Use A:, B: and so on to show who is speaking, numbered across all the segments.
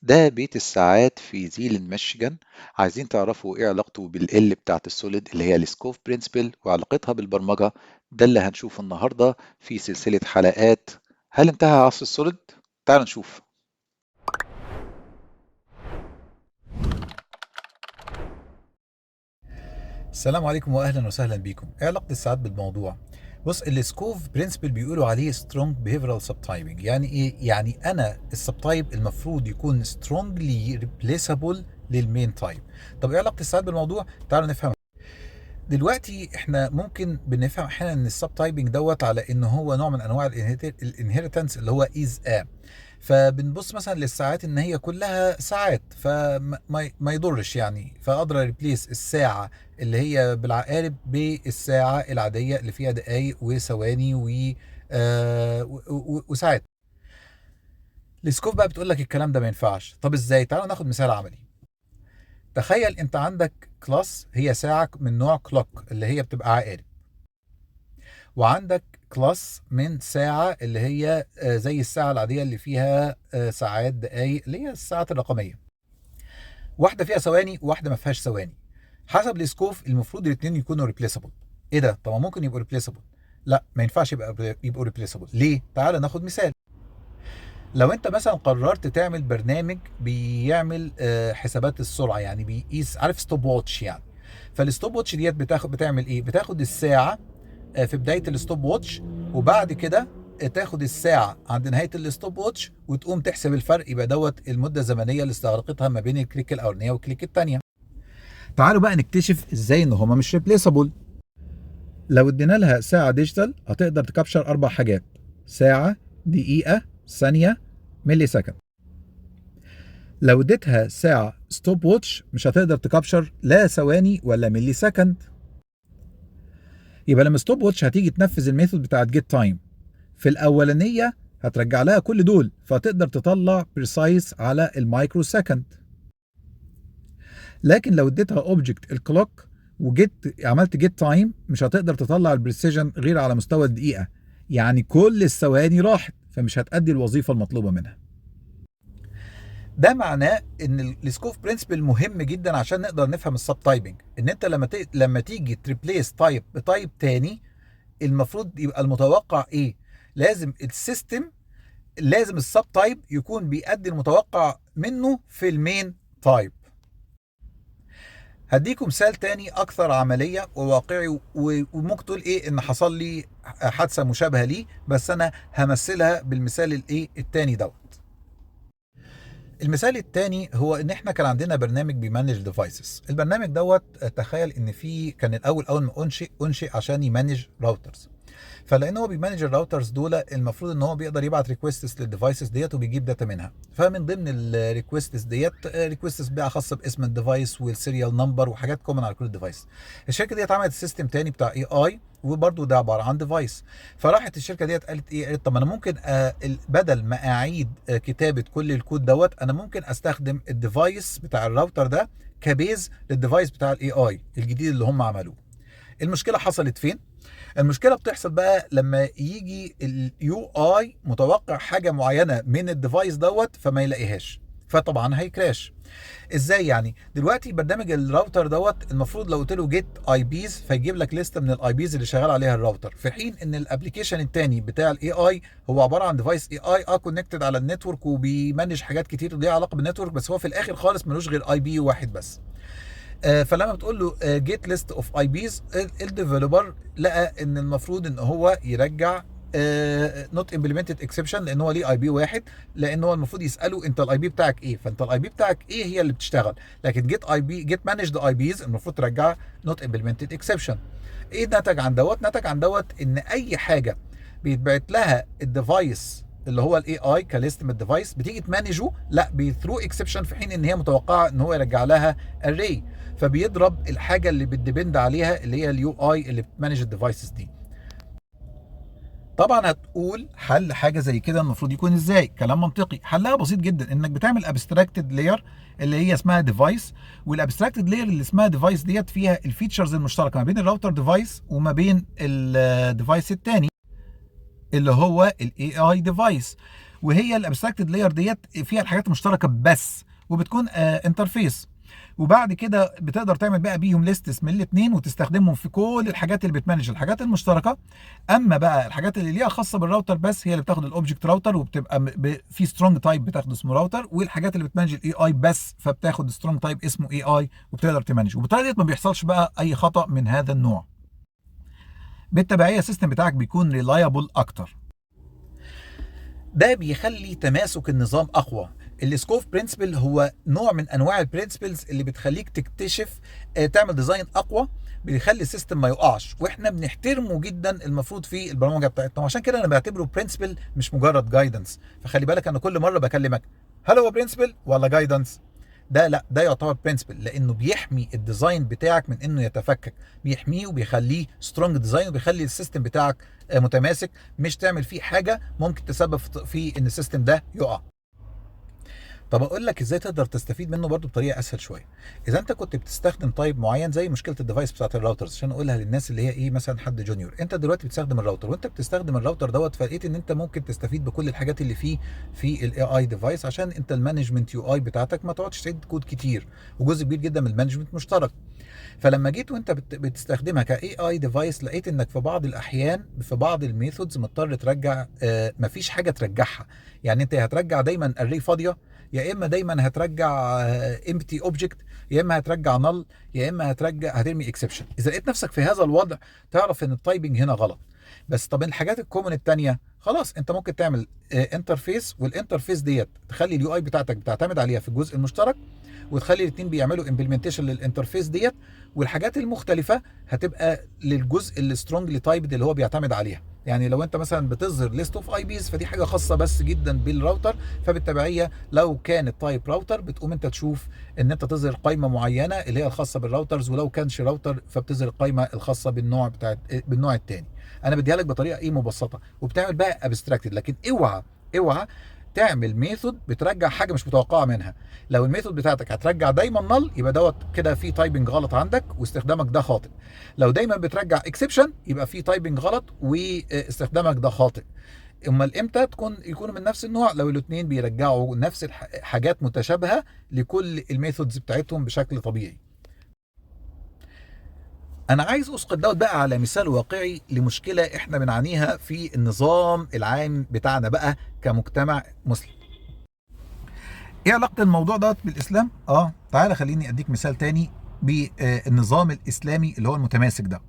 A: ده بيت الساعات في زيلن ميشيغان. عايزين تعرفوا ايه علاقته بالال بتاعت السوليد اللي هي السكوف برينسبل وعلاقتها بالبرمجة. ده اللي هنشوفه النهاردة في سلسلة حلقات. هل انتهى عصر السوليد؟ تعالوا نشوف.
B: السلام عليكم واهلا وسهلا بيكم. ايه علاقه الساعات بالموضوع؟ بص، السكوف برنسبل بيقولوا عليه سترونج بيهيفيرال سب تايبنج. يعني ايه؟ يعني انا السب تايب المفروض يكون سترونجلي ريبليسابل للمين تايب. طب ايه علاقه الساعات بالموضوع؟ تعالوا نفهم. دلوقتي احنا ممكن بنفهم احيانا ان السب تايبنج دوت على ان هو نوع من انواع الانهيرتنس اللي هو از فبنبص مثلا للساعات ان هي كلها ساعات، فما يضرش يعني، فاقدر ريبليس الساعه اللي هي بالعقارب بالساعه العاديه اللي فيها دقائق وثواني وساعات. السكوف بقى بتقول لك الكلام ده ما ينفعش. طب ازاي؟ تعالوا ناخد مثال عملي. تخيل انت عندك كلاس هي ساعه من نوع كلوك اللي هي بتبقى عقارب، وعندك كلاس من ساعة اللي هي زي الساعة العادية اللي فيها ساعات دقايق اللي هي الساعات الرقمية. واحدة فيها ثواني وواحدة ما فيهاش ثواني. حسب السكوف المفروض الاثنين يكونوا ريبليسبل. ايه ده؟ طب ممكن يبقوا ريبليسبل. لا، ما ينفعش يبقوا ريبليسبل. ليه؟ تعال ناخد مثال. لو انت مثلا قررت تعمل برنامج بيعمل حسابات السرعة، يعني بيقيس، عارف ستوب واتش يعني. فالستوب واتش ديت بتعمل ايه؟ بتاخد الساعة في بدايه الستوب واتش، وبعد كده تاخد الساعه عند نهايه الستوب واتش وتقوم تحسب الفرق، يبقى دوت المده الزمنيه اللي استغرقتها ما بين الكليك الاولانيه والكليك الثانيه. تعالوا بقى نكتشف ازاي ان هما مش ريبليسابل. لو ادينا لها ساعه ديجيتال هتقدر تكابشر اربع حاجات: ساعه، دقيقه، ثانيه، ملي سكند. لو اديتها ساعه ستوب واتش مش هتقدر تكابشر لا ثواني ولا ملي سكند. يبقى لما ستوب واتش هتيجي تنفذ الميثود بتاعت جيت تايم في الاولانيه هترجع لها كل دول، فتقدر تطلع بريسايز على المايكرو سكند. لكن لو اديتها اوبجكت الكلوك وجيت عملت جيت تايم مش هتقدر تطلع البريسيجن غير على مستوى الدقيقه، يعني كل الثواني راحت، فمش هتأدي الوظيفه المطلوبه منها. ده معناه ان السكوف برنسبل مهم جدا عشان نقدر نفهم السب تايبنج. ان انت لما تيجي تريبليس تايب بتايب تاني، المفروض يبقى المتوقع ايه؟ لازم السيستم، لازم السب تايب يكون بيأدي المتوقع منه في المين تايب. هديكم مثال تاني اكثر عمليه وواقعي، وممكن تقول ايه ان حصل لي حادثه مشابهه ليه، بس انا همثلها بالمثال الايه التاني دوت. المثال التاني هو ان احنا كان عندنا برنامج بيمانج ديفايسز. البرنامج دوت تخيل ان في كان اول ما انشئ عشان يمانج راوترز. فلان هو بيمانج الراوترز دول، المفروض ان هو بيقدر يبعت ريكويستس للديفايسز ديت وبيجيب داتا منها. فمن ضمن الريكويستس ديت ريكويستس بقى خاصه باسم الديفايس والسيريال نمبر وحاجات كومن على كل الديفايس. الشركه ديت عملت سيستم تاني بتاع اي وبرده ده عباره عن ديفايس. فراحت الشركه ديت قالت ايه؟ قالت طب انا ممكن بدل ما اعيد كتابه كل الكود دوت، انا ممكن استخدم الديفايس بتاع الراوتر ده كبيز للديفايس بتاع اي الجديد اللي هم عملوه. المشكله حصلت فين؟ المشكله بتحصل بقى لما يجي اليو اي متوقع حاجه معينه من الديفايس دوت فما يلاقيهاش، فطبعا هيكراش. ازاي يعني؟ دلوقتي برنامج الراوتر دوت المفروض لو قلت له جيت اي بيز فيجيب لك لسته من الاي بيز اللي شغال عليها الراوتر، في حين ان الابلكيشن الثاني بتاع الاي اي هو عباره عن ديفايس اي اي كونكتد على النتورك وبيمانج حاجات كتير ليها علاقه بالنتورك، بس هو في الاخر خالص ملوش غير اي بي واحد بس. فلما بتقول له جيت ليست اوف اي بيز، الديفلوبر لقى ان المفروض ان هو يرجع نوت امبلمنتد اكسبشن لان هو ليه اي بي واحد، لان هو المفروض يساله انت الاي بي بتاعك ايه، فانت الاي بي بتاعك ايه هي اللي بتشتغل. لكن جيت مانجد اي بيز المفروض ترجع نوت امبلمنتد اكسبشن. ايه نتج عن دوت؟ نتج عن دوت ان اي حاجه بيتبعت لها الديفايس اللي هو الاي اي كليست من الديفايس بتيجي تمانجه، لا بيثرو اكسبشن، في حين ان هي متوقعه ان هو يرجع لها اري، فبيضرب الحاجه اللي بتديبند عليها اللي هي اليو اي اللي بتمانج الديفايسز دي. طبعا هتقول حل حاجه زي كده المفروض يكون ازاي؟ كلام منطقي. حلها بسيط جدا، انك بتعمل ابستراكتد لاير اللي هي اسمها ديفايس، والابستراكتد لاير اللي اسمها ديفايس ديت فيها الفيتشرز المشتركه ما بين الراوتر ديفايس وما بين الديفايس الثاني اللي هو الاي اي ديفايس. وهي الابستراكتد لاير ديت فيها الحاجات المشتركه بس، وبتكون انترفيس. وبعد كده بتقدر تعمل بقى بيهم ليستس من الاثنين وتستخدمهم في كل الحاجات اللي بتمانج الحاجات المشتركه. اما بقى الحاجات اللي ليها خاصه بالراوتر بس هي اللي بتاخد الاوبجكت راوتر، وبتبقى في سترونج تايب بتاخده اسمه راوتر، والحاجات اللي بتمانج الاي اي بس فبتاخد سترونج تايب اسمه اي اي وبتقدر تمانج. وبالطريقه دي ما بيحصلش بقى اي خطا من هذا النوع. بالتبعيه السيستم بتاعك بيكون ريلايبل اكتر. ده بيخلي تماسك النظام اقوى. السكوف برنسبل هو نوع من انواع البرنسبلز اللي بتخليك تكتشف تعمل ديزاين اقوى، بيخلي السيستم ما يقعش، واحنا بنحترمه جدا المفروض في البرمجه بتاعتنا. وعشان كده انا بعتبره برنسبل مش مجرد جايدنس. فخلي بالك انا كل مره بكلمك هل هو برنسبل ولا جايدنس؟ ده لا، ده يعتبر برنسبل لانه بيحمي الديزاين بتاعك من انه يتفكك، بيحميه وبيخليه سترونج ديزاين، وبيخلي السيستم بتاعك متماسك، مش تعمل فيه حاجه ممكن تسبب في ان السيستم ده يقع. طب اقول لك ازاي تقدر تستفيد منه برضو بطريقه اسهل شويه. اذا انت كنت بتستخدم تايب معين زي مشكله الديفايس بتاعت الراوترز، عشان اقولها للناس اللي هي ايه مثلا حد جونيور، انت دلوقتي بتستخدم الراوتر، وانت بتستخدم الراوتر دوت فلقيت ان انت ممكن تستفيد بكل الحاجات اللي فيه في الاي اي ديفايس، عشان انت المانجمنت يو اي بتاعتك ما تقعدش تعيد كود كتير، وجزء كبير جدا من المانجمنت مشترك. فلما جيت وانت بتستخدمها كاي اي ديفايس، لقيت انك في بعض الاحيان في بعض الميثودز مضطر ترجع مفيش حاجه ترجعها. يعني انت هترجع دايما اري فاضيه، يا اما دايما هترجع امبتي اوبجكت، يا اما هترجع نل، يا اما هترمي اكسبشن. اذا لقيت نفسك في هذا الوضع تعرف ان التايبنج هنا غلط. بس طب الحاجات الكومن التانية خلاص انت ممكن تعمل انترفيس، والانترفيس ديت تخلي اليو اي بتاعتك بتعتمد عليها في الجزء المشترك، وتخلي الاثنين بيعملوا امبلمنتيشن للانترفيس ديت، والحاجات المختلفه هتبقى للجزء السترونجلي تايبد اللي هو بيعتمد عليها. يعني لو انت مثلا بتظهر ليست اوف اي بيز فدي حاجه خاصه بس جدا بالراوتر، فبالتبعيه لو كان التايب راوتر بتقوم انت تشوف ان انت تظهر قائمه معينه اللي هي الخاصه بالراوترز، ولو كانش راوتر فبتظهر القائمه الخاصه بالنوع الثاني. انا بديها لك بطريقه ايه مبسطه، وبتعمل بقى ابستراكتد. لكن اوعى تعمل ميثود بترجع حاجه مش متوقعه منها. لو الميثود بتاعتك هترجع دايما نل يبقى دوت كده في تايبنج غلط عندك واستخدامك ده خاطئ. لو دايما بترجع اكسبشن يبقى في تايبنج غلط واستخدامك ده خاطئ. امال امتى يكونوا من نفس النوع؟ لو الاثنين بيرجعوا نفس الحاجات متشابهه لكل الميثودز بتاعتهم بشكل طبيعي. انا عايز اسقط دوت بقى على مثال واقعي لمشكله احنا بنعانيها في النظام العام بتاعنا بقى كمجتمع مسلم. ايه علاقه الموضوع دوت بالاسلام؟ تعالى خليني اديك مثال تاني بالنظام الاسلامي اللي هو المتماسك ده.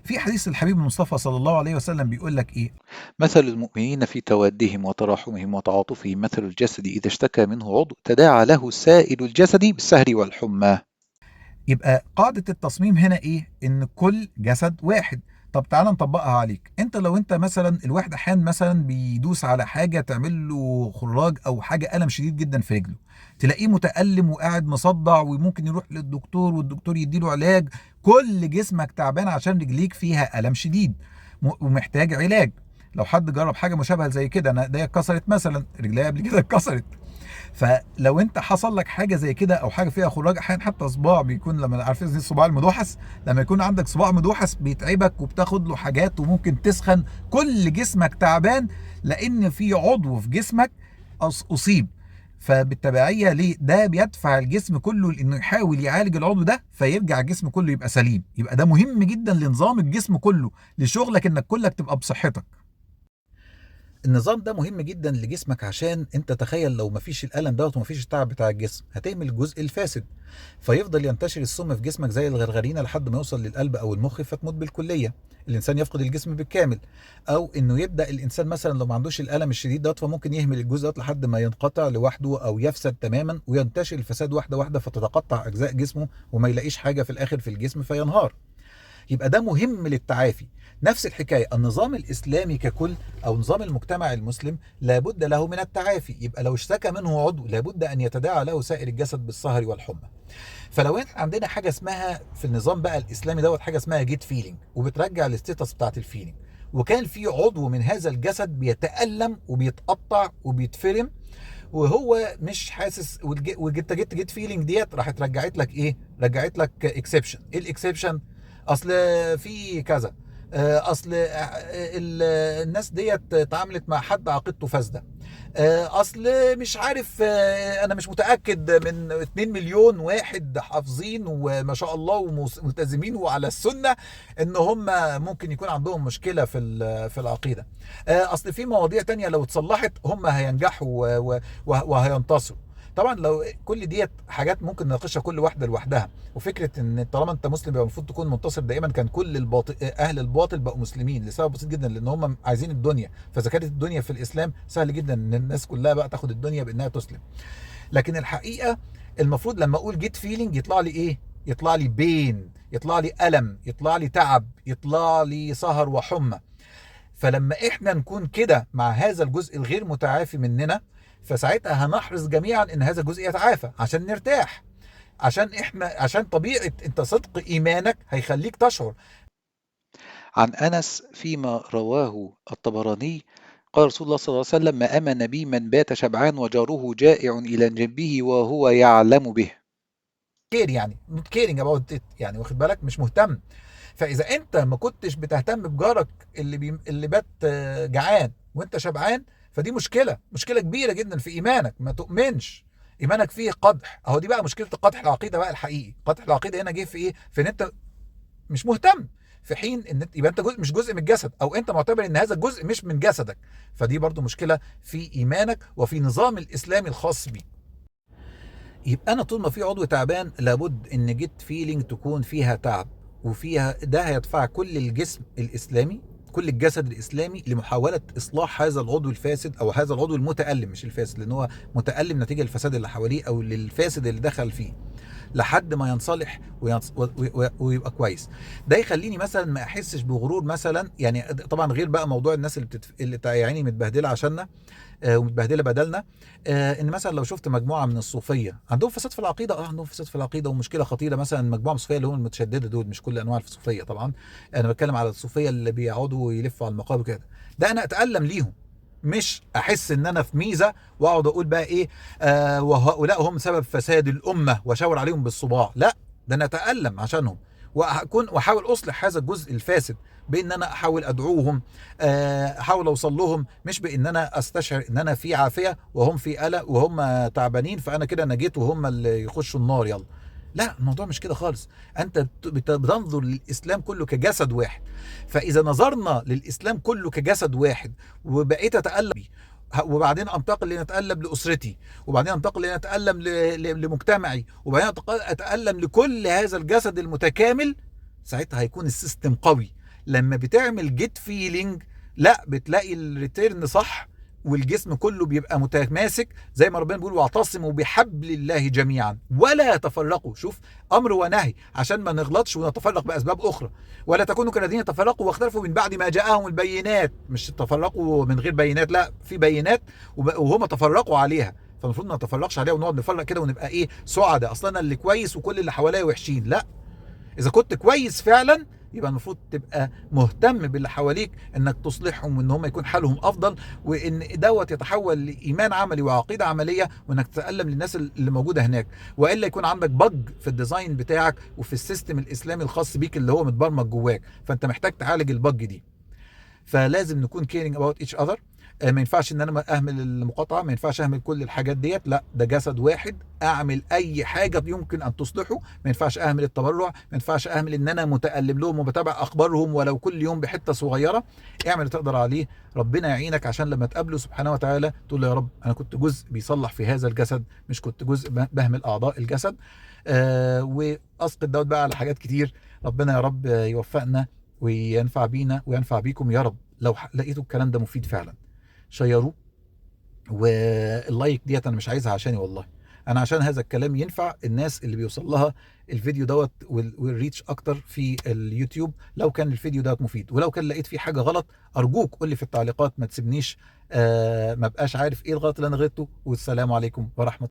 B: في حديث الحبيب المصطفى صلى الله عليه وسلم بيقول لك ايه؟
A: مثل المؤمنين في توادهم وتراحمهم وتعاطفهم مثل الجسد إذا اشتكى منه عضو تداعى له سائر الجسد بالسهر والحمى.
B: يبقى قاعدة التصميم هنا ايه؟ ان كل جسد واحد. طب تعالى نطبقها عليك. انت لو انت مثلا الواحد احيانا مثلا بيدوس على حاجة تعمل له خراج او حاجة ألم شديد جدا في رجله، تلاقيه متألم وقاعد مصدع وممكن يروح للدكتور والدكتور يديله علاج. كل جسمك تعبان عشان رجليك فيها ألم شديد ومحتاج علاج. لو حد جرب حاجة مشابهة زي كده، انا ايديا اتكسرت مثلا، رجليا قبل كده اتكسرت، فلو انت حصل لك حاجه زي كده او حاجه فيها خراج، احيانا حتى صباع بيكون، لما عارفين زي الصباع المدوحس، لما يكون عندك صباع مدوحس بيتعبك وبتاخد له حاجات وممكن تسخن. كل جسمك تعبان لان في عضو في جسمك اصيب. فبالتبعيه ليه ده بيدفع الجسم كله لانه يحاول يعالج العضو ده فيرجع الجسم كله يبقى سليم. يبقى ده مهم جدا لنظام الجسم كله، لشغلك انك كلك تبقى بصحتك. النظام ده مهم جدا لجسمك، عشان انت تخيل لو مفيش الالم دوت ومفيش التعب بتاع الجسم هتهمل الجزء الفاسد، فيفضل ينتشر السم في جسمك زي الغرغرينه لحد ما يوصل للقلب او المخ فتموت بالكليه، الانسان يفقد الجسم بالكامل. او انه يبدا الانسان مثلا لو ما عندوش الالم الشديد دوت فممكن يهمل الجزء دوت لحد ما ينقطع لوحده او يفسد تماما، وينتشر الفساد واحده واحده فتتقطع اجزاء جسمه وما يلاقيش حاجه في الاخر في الجسم فينهار. يبقى ده مهم للتعافي. نفس الحكاية النظام الإسلامي ككل أو نظام المجتمع المسلم لابد له من التعافي. يبقى لو اشتكى منه عضو لابد أن يتداعى له سائر الجسد بالسهر والحمى. فلو احنا عندنا حاجة اسمها في النظام بقى الإسلامي دوت حاجة اسمها جيت فيلينج، وبترجع الاستيتس بتاعت الفيلينج، وكان في عضو من هذا الجسد بيتألم وبيتقطع وبيتفرم وهو مش حاسس، جيت فيلينج ديت راحت رجعت لك ايه؟ رجعت لك اكسبشن. ايه الاكسبشن؟ اصل في كذا، اصل الناس ديت اتعاملت مع حد عقيدته فاسده، اصل مش عارف، انا مش متاكد من 2 مليون واحد حافظين وما شاء الله وملتزمين وعلى السنه ان هم ممكن يكون عندهم مشكله في العقيده. اصل في مواضيع تانية لو اتصلحت هم هينجحوا وهينتصروا. طبعا لو كل ديت حاجات ممكن نناقشها كل واحده لوحدها، وفكره ان طالما انت مسلم يبقى المفروض تكون منتصر دائما، كان كل اهل الباطل بقوا مسلمين لسبب بسيط جدا، لان هم عايزين الدنيا. فاذا كانت الدنيا في الاسلام سهل جدا ان الناس كلها بقى تاخد الدنيا بانها تسلم. لكن الحقيقه المفروض لما اقول جيت فيلينج يطلع لي ايه؟ يطلع لي بين، يطلع لي الم، يطلع لي تعب، يطلع لي سهر وحمى. فلما احنا نكون كده مع هذا الجزء الغير متعافي مننا، فساعتها هنحرص جميعا ان هذا الجزء يتعافى عشان نرتاح، عشان طبيعة انت صدق ايمانك هيخليك تشعر.
A: عن أنس فيما رواه الطبراني قال رسول الله صلى الله عليه وسلم: ما آمن بي من بات شبعان وجاره جائع إلى جنبه وهو يعلم به.
B: كير يعني not caring about it، يعني واخد بالك، مش مهتم. فاذا انت ما كنتش بتهتم بجارك اللي بات جعان وانت شبعان، فدي مشكله كبيره جدا في ايمانك، ما تؤمنش، ايمانك فيه قدح. اهو دي بقى مشكله قدح العقيده بقى الحقيقي. قدح العقيده هنا جه في ايه؟ في ان انت مش مهتم، في حين ان يبقى انت مش جزء من الجسد، او انت معتبر ان هذا الجزء مش من جسدك. فدي برضو مشكله في ايمانك وفي نظام الاسلامي الخاص بيك. يبقى انا طول ما في عضو تعبان لابد ان جيت فيلينج تكون فيها تعب، وفيها ده هيدفع كل الجسم الاسلامي، كل الجسد الاسلامي لمحاوله اصلاح هذا العضو الفاسد او هذا العضو المتالم، مش الفاسد لان هو متالم نتيجه الفساد اللي حواليه او للفاسد اللي دخل فيه، لحد ما ينصلح ويبقى كويس. ده يخليني مثلا ما احسش بغرور مثلا، يعني طبعا غير بقى موضوع الناس اللي يعني متبهدله عشاننا ومتبهدله بدلنا. ان مثلا لو شفت مجموعه من الصوفيه عندهم فساد في العقيده، عندهم فساد في العقيده ومشكله خطيره، مثلا مجموعه من الصوفيه اللي هم المتشدده دول، مش كل انواع الصوفيه طبعا، انا بتكلم على الصوفيه اللي بيقعدوا يلفوا على المقابر كده. ده انا اتالم ليهم، مش احس ان انا في ميزه واقعد اقول بقى ايه وهؤلاء هم سبب فساد الامه واشاور عليهم بالصباع. لا، ده انا اتالم عشانهم واحاول اصلح هذا الجزء الفاسد بان انا احاول ادعوهم، احاول اوصل لهم، مش بان انا استشعر ان انا في عافيه وهم في قلق وهم تعبانين فانا كده نجيت وهم اللي يخشوا النار يلا. لا، الموضوع مش كده خالص. انت بتنظر للاسلام كله كجسد واحد. فاذا نظرنا للاسلام كله كجسد واحد وبقيت اتالم بيه، وبعدين انتقل لنتالم لاسرتي، وبعدين انتقل لنتالم لمجتمعي، وبعدين اتالم لكل هذا الجسد المتكامل، ساعتها هيكون السيستم قوي. لما بتعمل جيت فيلينج، لا بتلاقي الريتيرن صح، والجسم كله بيبقى متماسك زي ما ربنا بيقول: واعتصموا بحبل الله جميعا ولا تفرقوا. شوف، امر ونهي عشان ما نغلطش ونتفرق باسباب اخرى. ولا تكونوا كالذين تفرقوا واختلفوا من بعد ما جاءهم البينات. مش تفرقوا من غير بينات، لا، في بينات وهم تفرقوا عليها، فالمفروض ما نتفرقش عليها ونقعد نفرق كده ونبقى ايه سعداء، اصلا انا اللي كويس وكل اللي حواليا وحشين. لا، اذا كنت كويس فعلا يبقى المفروض تبقى مهتم باللي حواليك انك تصلحهم وان هم يكون حالهم افضل، وان دوت يتحول لايمان عملي وعقيده عمليه، وانك تتالم للناس اللي موجوده هناك. والا يكون عندك بج في الديزاين بتاعك وفي السيستم الاسلامي الخاص بيك اللي هو متبرمج جواك، فانت محتاج تعالج البج دي. فلازم نكون caring about each other. ما ينفعش ان انا اهمل المقاطعه، ما ينفعش اهمل كل الحاجات ديت، لا، ده جسد واحد، اعمل اي حاجه يمكن ان تصلحه. ما ينفعش اهمل التبرع، ما ينفعش اهمل ان انا متالم لهم وبتابع اخبارهم ولو كل يوم بحته صغيره. اعمل اللي تقدر عليه، ربنا يعينك عشان لما تقابله سبحانه وتعالى تقول له: يا رب انا كنت جزء بيصلح في هذا الجسد، مش كنت جزء بهمل اعضاء الجسد. واسقط دوت بقى على حاجات كتير. ربنا يا رب يوفقنا وينفع بينا وينفع بيكم يا رب. لو لقيتوا الكلام ده مفيد فعلا شيروه. واللايك ديت انا مش عايزها عشاني والله، انا عشان هذا الكلام ينفع الناس اللي بيوصل لها الفيديو دوت والريتش اكتر في اليوتيوب. لو كان الفيديو دوت مفيد، ولو كان لقيت فيه حاجه غلط ارجوك قول لي في التعليقات، ما تسيبنيش ما بقاش عارف ايه الغلط اللي انا غلطته. والسلام عليكم ورحمه